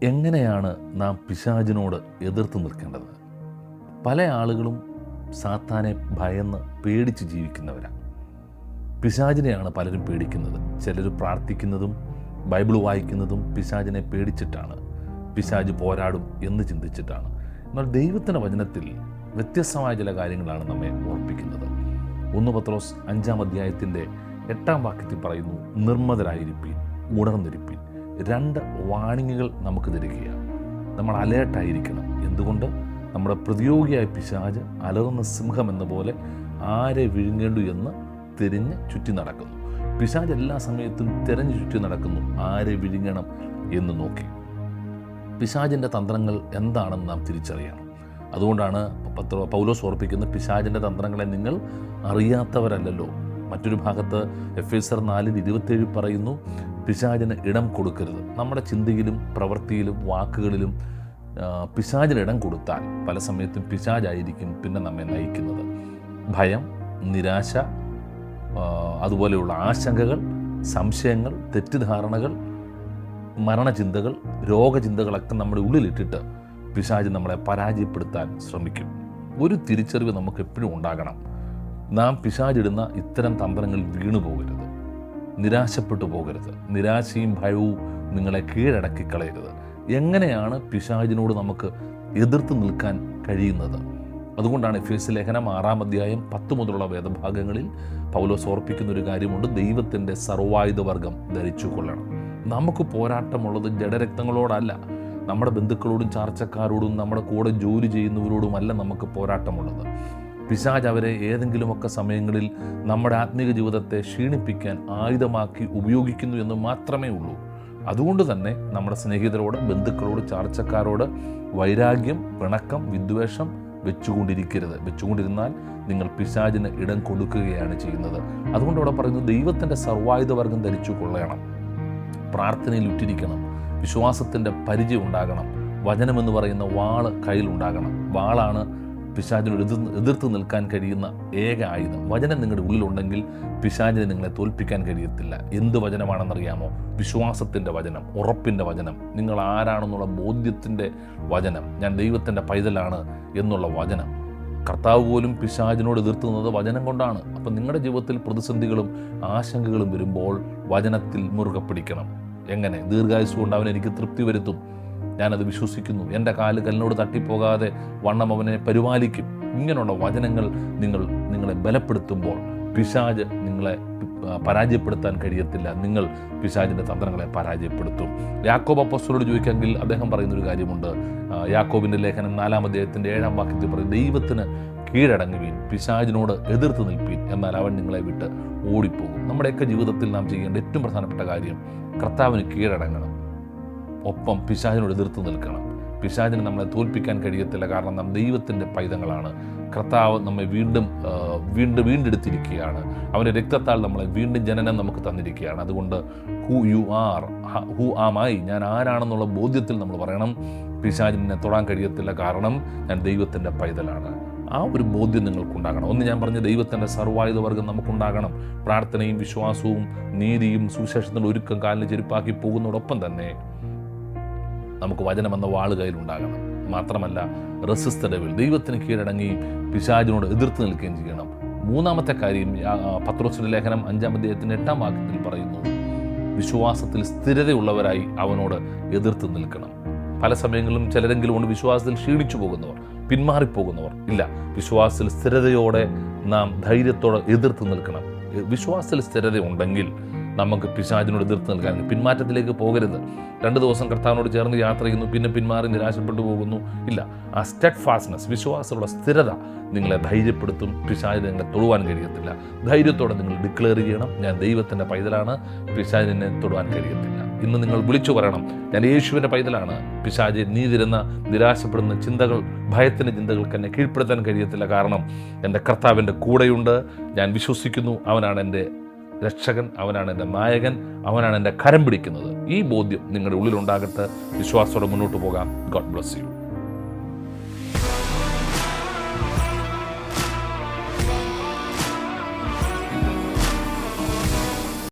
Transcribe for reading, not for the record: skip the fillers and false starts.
എങ്ങനെയാണ് നാം പിശാചിനോട് എതിർത്ത് നിൽക്കേണ്ടത്? പല ആളുകളും സാത്താനെ ഭയന്ന് പേടിച്ച് ജീവിക്കുന്നവരാണ്. പിശാചിനെയാണ് പലരും പേടിക്കുന്നത്. ചിലർ പ്രാർത്ഥിക്കുന്നതും ബൈബിൾ വായിക്കുന്നതും പിശാചിനെ പേടിച്ചിട്ടാണ്, പിശാച് പോരാടും എന്ന് ചിന്തിച്ചിട്ടാണ്. എന്നാൽ ദൈവത്തിൻ്റെ വചനത്തിൽ വ്യത്യസ്തമായ ചില കാര്യങ്ങളാണ് നമ്മെ ഓർപ്പിക്കുന്നത്. 1 പത്രോസ് 5-ാം അധ്യായത്തിൻ്റെ 8-ാം വാക്യത്തിൽ പറയുന്നു, നിർമ്മതരായിരിപ്പീൻ, ഉണർന്നിരിപ്പീൻ. 2 വാണിങ്ങുകൾ നമുക്ക് തരികയാണ്. നമ്മൾ അലേർട്ടായിരിക്കണം. എന്തുകൊണ്ട്? നമ്മുടെ പ്രതിയോഗിയായ പിശാച് അലറുന്ന സിംഹം എന്ന പോലെ ആരെ വിഴുങ്ങേണ്ടു എന്ന് തിരിഞ്ഞ് ചുറ്റി നടക്കുന്നു. പിശാച് എല്ലാ സമയത്തും തിരഞ്ഞു ചുറ്റി നടക്കുന്നു, ആരെ വിഴുങ്ങണം എന്ന് നോക്കി. പിശാചിൻ്റെ തന്ത്രങ്ങൾ എന്താണെന്ന് നാം തിരിച്ചറിയണം. അതുകൊണ്ടാണ് പൗലോസ് ഓർപ്പിക്കുന്ന, പിശാചിൻ്റെ തന്ത്രങ്ങളെ നിങ്ങൾ അറിയാത്തവരല്ലല്ലോ. മറ്റൊരു ഭാഗത്ത് എഫേസ്യർ 4:27 പറയുന്നു, പിശാചിന് ഇടം കൊടുക്കരുത്. നമ്മുടെ ചിന്തയിലും പ്രവൃത്തിയിലും വാക്കുകളിലും പിശാചിന് ഇടം കൊടുത്താൽ പല സമയത്തും പിശാചായിരിക്കും പിന്നെ നമ്മെ നയിക്കുന്നത്. ഭയം, നിരാശ, അതുപോലെയുള്ള ആശങ്കകൾ, സംശയങ്ങൾ, തെറ്റിദ്ധാരണകൾ, മരണചിന്തകൾ, രോഗചിന്തകളൊക്കെ നമ്മുടെ ഉള്ളിലിട്ടിട്ട് പിശാച് നമ്മളെ പരാജയപ്പെടുത്താൻ ശ്രമിക്കും. ഒരു തിരിച്ചറിവ് നമുക്ക് എപ്പോഴും ഉണ്ടാകണം. നാം പിശാചിടുന്ന ഇത്തരം തന്ത്രങ്ങളിൽ വീണു പോകരുത്, നിരാശപ്പെട്ടു പോകരുത്. നിരാശയും ഭയവും നിങ്ങളെ കീഴടക്കി കളയരുത്. എങ്ങനെയാണ് പിശാചിനോട് നമുക്ക് എതിർത്ത് നിൽക്കാൻ കഴിയുന്നത്? അതുകൊണ്ടാണ് എഫേസ്യ ലേഖനം 6-ാം അധ്യായം 10 മുതലുള്ള വേദഭാഗങ്ങളിൽ പൗലോസ് ഓർപ്പിക്കുന്ന ഒരു കാര്യമുണ്ട്. ദൈവത്തിൻ്റെ സർവായുധവർഗം ധരിച്ചു കൊള്ളണം. നമുക്ക് പോരാട്ടമുള്ളത് ജഡരക്തങ്ങളോടല്ല, നമ്മുടെ ബന്ധുക്കളോടും ചാർച്ചക്കാരോടും നമ്മുടെ കൂടെ ജോലി ചെയ്യുന്നവരോടുമല്ല നമുക്ക് പോരാട്ടമുള്ളത്. പിശാച് അവരെ ഏതെങ്കിലുമൊക്കെ സമയങ്ങളിൽ നമ്മുടെ ആത്മീക ജീവിതത്തെ ക്ഷീണിപ്പിക്കാൻ ആയുധമാക്കി ഉപയോഗിക്കുന്നു എന്ന് മാത്രമേ ഉള്ളൂ. അതുകൊണ്ട് തന്നെ നമ്മുടെ സ്നേഹിതരോട്, ബന്ധുക്കളോട്, ചാർച്ചക്കാരോട് വൈരാഗ്യം, പിണക്കം, വിദ്വേഷം വെച്ചുകൊണ്ടിരുന്നാൽ നിങ്ങൾ പിശാചിന് ഇടം കൊടുക്കുകയാണ് ചെയ്യുന്നത്. അതുകൊണ്ട് അവിടെ പറയുന്നു, ദൈവത്തിൻ്റെ സർവായുധവർഗം ധരിച്ചു കൊള്ളണം, പ്രാർത്ഥനയിൽ ഉറ്റിരിക്കണം, വിശ്വാസത്തിൻ്റെ പരിചയം ഉണ്ടാകണം, വചനമെന്ന് പറയുന്ന വാള് കയ്യിലുണ്ടാകണം. വാളാണ് പിശാചിനോട് എതിർത്ത് നിൽക്കാൻ കഴിയുന്ന ഏക ആയുധം. വചനം നിങ്ങളുടെ ഉള്ളിലുണ്ടെങ്കിൽ പിശാചിനെ നിങ്ങളെ തോൽപ്പിക്കാൻ കഴിയത്തില്ല. എന്ത് വചനമാണെന്നറിയാമോ? വിശ്വാസത്തിൻ്റെ വചനം, ഉറപ്പിൻ്റെ വചനം, നിങ്ങൾ ആരാണെന്നുള്ള ബോധ്യത്തിൻ്റെ വചനം, ഞാൻ ദൈവത്തിൻ്റെ പൈതലാണ് എന്നുള്ള വചനം. കർത്താവ് പോലും പിശാചിനോട് എതിർത്തുന്നത് വചനം കൊണ്ടാണ്. അപ്പം നിങ്ങളുടെ ജീവിതത്തിൽ പ്രതിസന്ധികളും ആശങ്കകളും വരുമ്പോൾ വചനത്തിൽ മുറുകെ പിടിക്കണം. എങ്ങനെ? ദീർഘായുസ് കൊണ്ട് അവൻ എനിക്ക് തൃപ്തി വരുത്തും, ഞാനത് വിശ്വസിക്കുന്നു, എൻ്റെ കാല് കല്ലിനോട് തട്ടിപ്പോകാതെ വണ്ണം അവനെ പരിപാലിക്കും. ഇങ്ങനെയുള്ള വചനങ്ങൾ നിങ്ങളെ ബലപ്പെടുത്തുമ്പോൾ പിശാച് നിങ്ങളെ പരാജയപ്പെടുത്താൻ കഴിയത്തില്ല. നിങ്ങൾ പിശാചിൻ്റെ തന്ത്രങ്ങളെ പരാജയപ്പെടുത്തും. യാക്കോബ് അപ്പോസ്തലനോട് ചോദിക്കാമെങ്കിൽ അദ്ദേഹം പറയുന്നൊരു കാര്യമുണ്ട്. യാക്കോബിൻ്റെ ലേഖനം 4-ാം അധ്യായത്തിൻ്റെ 7-ാം വാക്യത്തിൽ പറയും, ദൈവത്തിന് കീഴടങ്ങുവീൻ, പിശാചിനോട് എതിർത്ത് നിൽപ്പീൻ, എന്നാൽ അവൻ നിങ്ങളെ വിട്ട് ഓടിപ്പോകും. നമ്മുടെയൊക്കെ ജീവിതത്തിൽ നാം ചെയ്യേണ്ട ഏറ്റവും പ്രധാനപ്പെട്ട കാര്യം കർത്താവിന് കീഴടങ്ങണം, ഒപ്പം പിശാചിനോട് എതിർത്ത് നിൽക്കണം. പിശാചിന് നമ്മളെ തോൽപ്പിക്കാൻ കഴിയത്തില്ല, കാരണം നാം ദൈവത്തിൻ്റെ പൈതങ്ങളാണ്. കർത്താവ് നമ്മെ വീണ്ടെടുത്തിരിക്കുകയാണ്. അവൻ്റെ രക്തത്താൽ നമ്മളെ വീണ്ടും ജനനം നമുക്ക് തന്നിരിക്കുകയാണ്. അതുകൊണ്ട് ഹു ആം ഐ, ഞാൻ ആരാണെന്നുള്ള ബോധ്യത്തിൽ നമ്മൾ പറയണം, പിശാചിനെ തൊടാൻ കഴിയത്തില്ല, കാരണം ഞാൻ ദൈവത്തിൻ്റെ പൈതലാണ്. ആ ഒരു ബോധ്യം നിങ്ങൾക്കുണ്ടാകണം. ഒന്ന് ഞാൻ പറഞ്ഞ ദൈവത്തിൻ്റെ സർവായുധവർഗം നമുക്കുണ്ടാകണം. പ്രാർത്ഥനയും വിശ്വാസവും നീതിയും സുവിശേഷത്തിൻ്റെ ഒരുക്കം കാലിന് ചെരുപ്പാക്കി പോകുന്നതോടൊപ്പം തന്നെ നമുക്ക് വചനമെന്ന വാള് കയ്യിലുണ്ടാകണം. മാത്രമല്ല, റെസിസ്റ്റ് ഡെവിൾ, ദൈവത്തിന് കീഴടങ്ങി പിശാചിനോട് എതിർത്ത് നിൽക്കുകയും ചെയ്യണം. 3-ാമത്തെ കാര്യം പത്രോസിന്റെ ലേഖനം 5-ാം അധ്യായത്തിൻ്റെ 8-ാം വാക്യത്തിൽ പറയുന്നു, വിശ്വാസത്തിൽ സ്ഥിരതയുള്ളവരായി അവനോട് എതിർത്ത് നിൽക്കണം. പല സമയങ്ങളിലും ചിലരെങ്കിലും കൊണ്ട് വിശ്വാസത്തിൽ ക്ഷീണിച്ചു പോകുന്നവർ, പിന്മാറിപ്പോകുന്നവർ ഇല്ല. വിശ്വാസത്തിൽ സ്ഥിരതയോടെ നാം ധൈര്യത്തോടെ എതിർത്ത് നിൽക്കണം. വിശ്വാസത്തിൽ സ്ഥിരത ഉണ്ടെങ്കിൽ നമുക്ക് പിശാചിനോട് എതിർത്ത് നിൽക്കാൻ, പിന്മാറ്റത്തിലേക്ക് പോകരുത്. 2 ദിവസം കർത്താവിനോട് ചേർന്ന് യാത്ര ചെയ്യുന്നു, പിന്നെ പിന്മാറി നിരാശപ്പെട്ടു പോകുന്നു ഇല്ല. ആ സ്റ്റെഡ് ഫാസ്റ്റ്നെസ്, വിശ്വാസമുള്ള സ്ഥിരത നിങ്ങളെ ധൈര്യപ്പെടുത്തും. പിശാചിനെ നിങ്ങളെ തൊടുവാൻ കഴിയത്തില്ല. ധൈര്യത്തോടെ നിങ്ങൾ ഡിക്ലെയർ ചെയ്യണം, ഞാൻ ദൈവത്തിൻ്റെ പൈതലാണ്, പിശാചിനെ തൊടുവാൻ കഴിയത്തില്ല. ഇന്ന് നിങ്ങൾ വിളിച്ചു പറയണം, ഞാൻ യേശുവിൻ്റെ പൈതലാണ്. പിശാച് നീ തരുന്ന നിരാശപ്പെടുന്ന ചിന്തകൾ, ഭയത്തിൻ്റെ ചിന്തകൾക്ക് എന്നെ കീഴ്പ്പെടുത്താൻ കഴിയത്തില്ല, കാരണം എൻ്റെ കർത്താവിൻ്റെ കൂടെയുണ്ട്. ഞാൻ വിശ്വസിക്കുന്നു, അവനാണ് എൻ്റെ രക്ഷകൻ, അവനാണ് എൻ്റെ നായകൻ, അവനാണ് എൻ്റെ കരം പിടിക്കുന്നത്. ഈ ബോധ്യം നിങ്ങളുടെ ഉള്ളിലുണ്ടാകട്ടെ. വിശ്വാസത്തോടെ മുന്നോട്ട് പോകാം. God bless you.